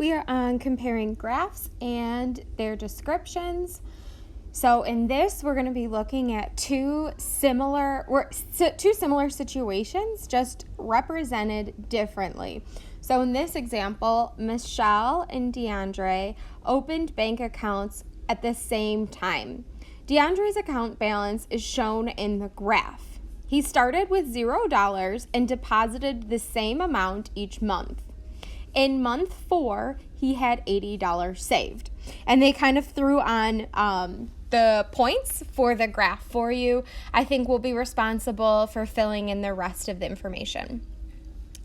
We are on comparing graphs and their descriptions. So in this, we're going to be looking at two similar situations, just represented differently. So in this example, Michelle and DeAndre opened bank accounts at the same time. DeAndre's account balance is shown in the graph. He started with $0 and deposited the same amount each month. In month 4, he had $80 saved. And they kind of threw on the points for the graph for you. I think we'll be responsible for filling in the rest of the information.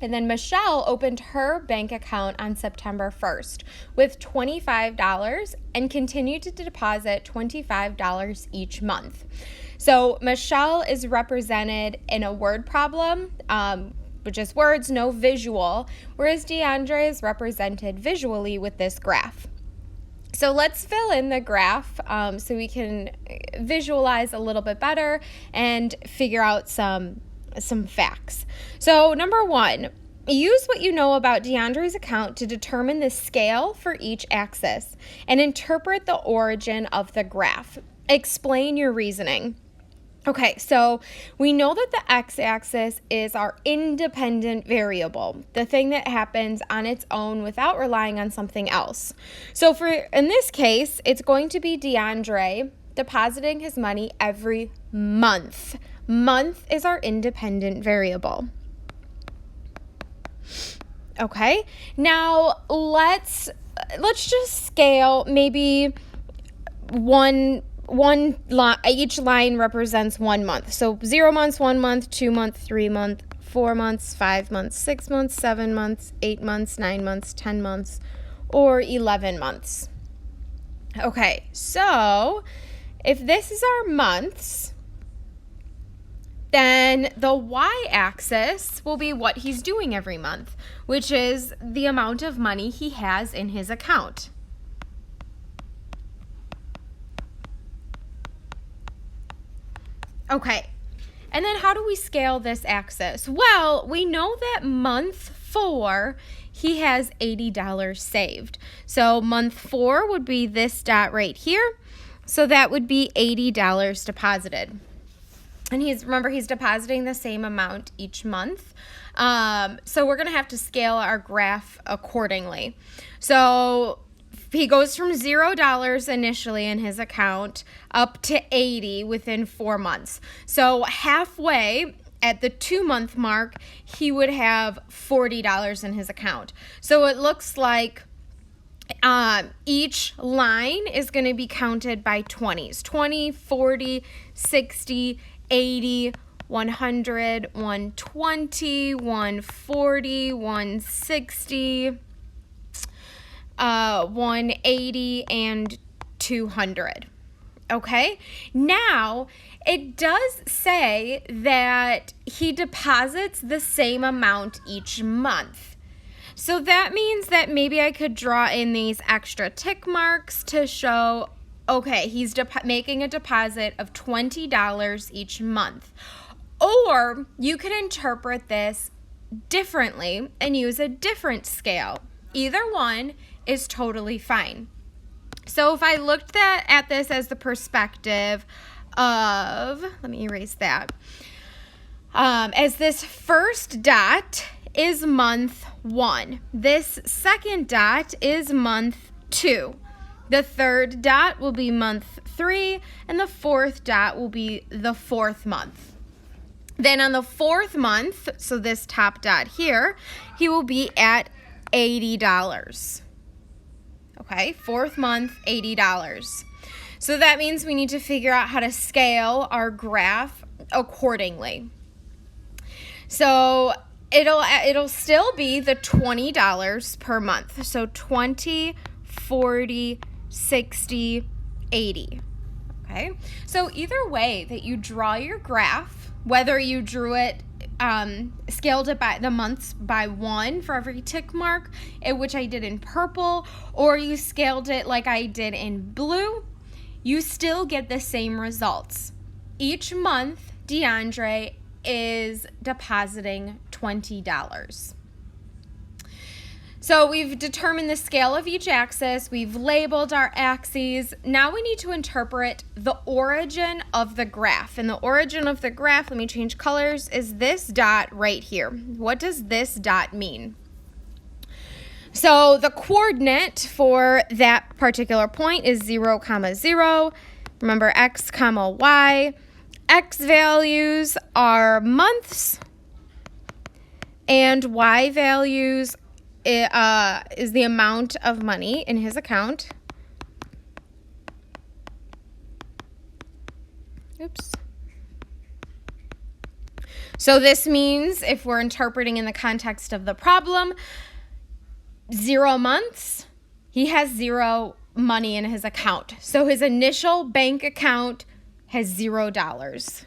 And then Michelle opened her bank account on September 1st with $25 and continued to deposit $25 each month. So Michelle is represented in a word problem, which is words, no visual, whereas DeAndre is represented visually with this graph. So let's fill in the graph so we can visualize a little bit better and figure out some facts. So number 1, use what you know about DeAndre's account to determine the scale for each axis and interpret the origin of the graph. Explain your reasoning. Okay, so we know that the x-axis is our independent variable, the thing that happens on its own without relying on something else. So in this case, it's going to be DeAndre depositing his money every month. Month is our independent variable. Okay, now let's just scale maybe each line represents 1 month. So 0 months, 1 month, 2 months, 3 months, 4 months, 5 months, 6 months, 7 months, 8 months, 9 months, 10 months, or 11 months. Okay, so if this is our months, then the y-axis will be what he's doing every month, which is the amount of money he has in his account. Okay, and then how do we scale this axis? Well, we know that month 4, he has $80 saved. So month 4 would be this dot right here. So that would be $80 deposited. And he's depositing the same amount each month. So we're going to have to scale our graph accordingly. So he goes from $0 initially in his account up to $80 within 4 months. So halfway at the 2-month mark, he would have $40 in his account. So it looks like each line is going to be counted by 20s. 20, 40, 60, 80, 100, 120, 140, 160, 180, and 200. Okay, now it does say that he deposits the same amount each month. So that means that maybe I could draw in these extra tick marks to show, okay, he's making a deposit of $20 each month. Or you could interpret this differently and use a different scale. Either one is totally fine. So if I looked at this as the perspective of, let me erase that, as this first dot is month 1. This second dot is month 2. The third dot will be month 3, and the fourth dot will be the 4th month. Then on the 4th month, so this top dot here, he will be at $80. Okay, 4th month, $80. So that means we need to figure out how to scale our graph accordingly. So it'll still be the $20 per month. So 20, 40, 60, 80. Okay, so either way that you draw your graph, whether you drew it scaled it by the months by 1 for every tick mark, which I did in purple, or you scaled it like I did in blue, you still get the same results. Each month, DeAndre is depositing $20. So we've determined the scale of each axis. We've labeled our axes. Now we need to interpret the origin of the graph. And the origin of the graph, let me change colors, is this dot right here. What does this dot mean? So the coordinate for that particular point is 0, 0. Remember x, y. X values are months, and y values is the amount of money in his account. Oops. So this means, if we're interpreting in the context of the problem, 0 months, he has 0 money in his account. So his initial bank account has $0.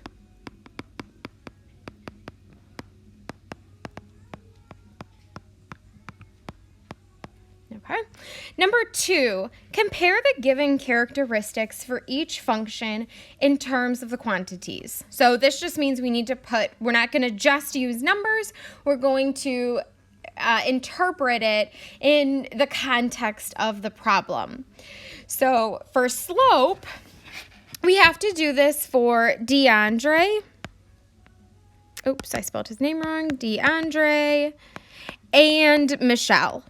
Okay. Number 2, compare the given characteristics for each function in terms of the quantities. So this just means we need to we're not going to just use numbers, we're going to interpret it in the context of the problem. So for slope, we have to do this for DeAndre. Oops, I spelled his name wrong. DeAndre and Michelle.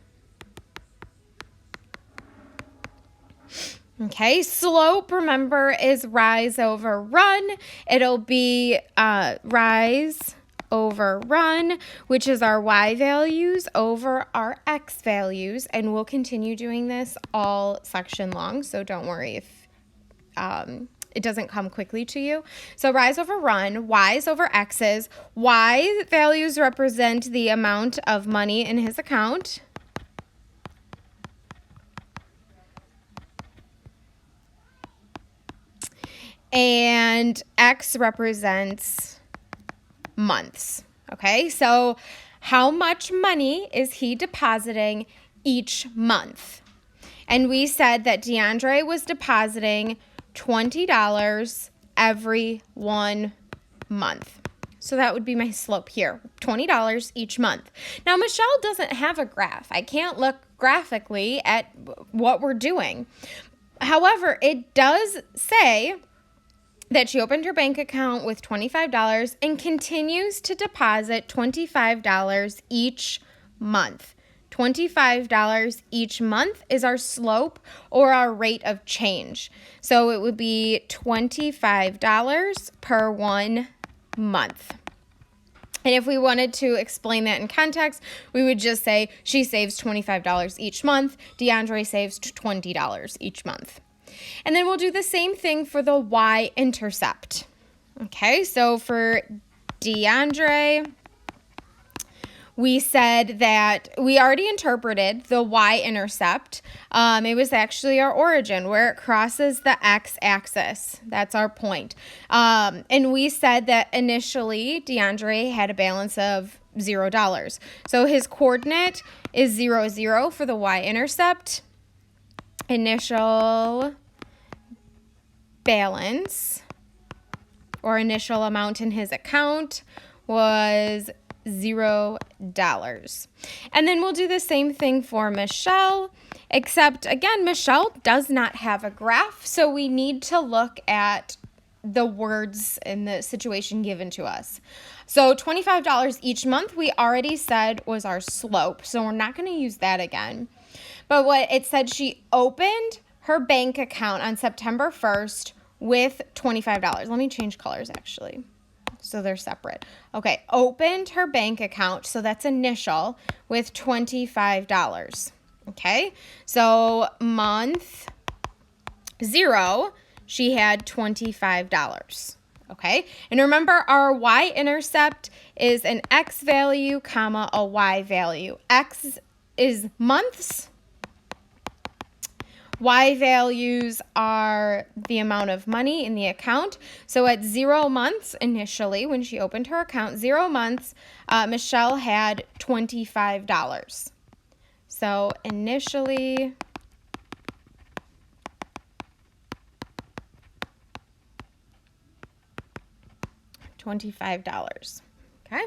Okay, slope, remember, is rise over run. It'll be rise over run, which is our y values over our x values. And we'll continue doing this all section long, so don't worry if it doesn't come quickly to you. So rise over run, y's over x's. Y values represent the amount of money in his account. And X represents months. Okay, so how much money is he depositing each month? And we said that DeAndre was depositing $20 every 1 month. So that would be my slope here, $20 each month. Now, Michelle doesn't have a graph. I can't look graphically at what we're doing. However, it does say that she opened her bank account with $25 and continues to deposit $25 each month. $25 each month is our slope or our rate of change. So it would be $25 per 1 month. And if we wanted to explain that in context, we would just say she saves $25 each month. DeAndre saves $20 each month. And then we'll do the same thing for the y-intercept. Okay, so for DeAndre, we said that we already interpreted the y-intercept. It was actually our origin where it crosses the x-axis. That's our point. And we said that initially DeAndre had a balance of $0. So his coordinate is 0, 0 for the y-intercept. Initial balance or initial amount in his account was $0. And then we'll do the same thing for Michelle, except again, Michelle does not have a graph, so we need to look at the words in the situation given to us. So $25 each month, we already said was our slope, so we're not going to use that again. But what it said, she opened her bank account on September 1st with $25. Let me change colors actually, so they're separate. Okay, opened her bank account, so that's initial, with $25. Okay, so month 0, she had $25. Okay, and remember our y-intercept is an x value, comma, a y value. X is months. Y values are the amount of money in the account. So at 0 months initially, when she opened her account, 0 months, Michelle had $25. So initially, $25. Okay.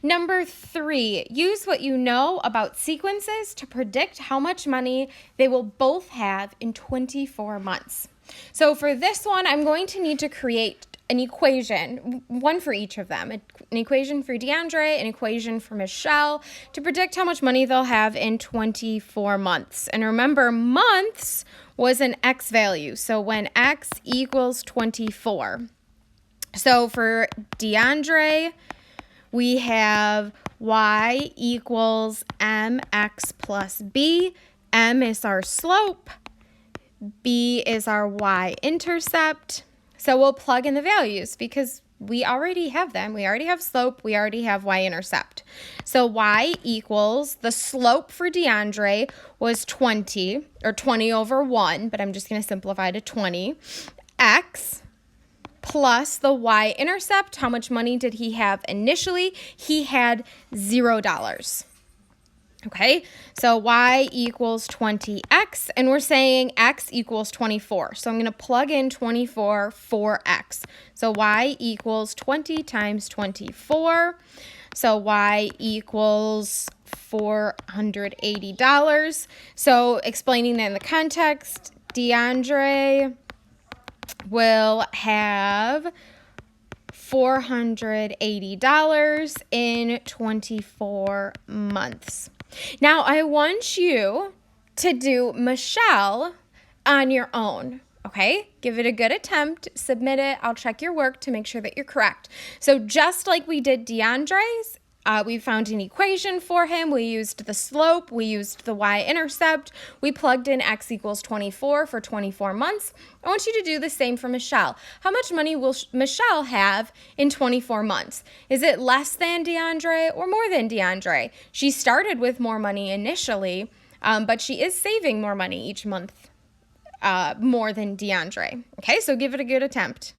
Number 3, use what you know about sequences to predict how much money they will both have in 24 months. So for this one, I'm going to need to create an equation, one for each of them, an equation for DeAndre, an equation for Michelle, to predict how much money they'll have in 24 months. And remember, months was an X value, so when X equals 24. So for DeAndre, we have Y equals MX plus B. M is our slope. B is our y-intercept. So we'll plug in the values because we already have them. We already have slope. We already have y-intercept. So y equals, the slope for DeAndre was 20, or 20 over 1, but I'm just going to simplify to 20. X plus the y-intercept. How much money did he have initially? He had $0. Okay, so y equals 20x, and we're saying x equals 24. So I'm going to plug in 24 for x. So y equals 20 times 24. So y equals $480. So explaining that in the context, DeAndre will have $480 in 24 months. Now, I want you to do Michelle on your own, okay? Give it a good attempt, submit it. I'll check your work to make sure that you're correct. So just like we did DeAndre's, we found an equation for him. We used the slope. We used the y-intercept. We plugged in x equals 24 for 24 months. I want you to do the same for Michelle. How much money will Michelle have in 24 months? Is it less than DeAndre or more than DeAndre? She started with more money initially, but she is saving more money each month, more than DeAndre. Okay, so give it a good attempt.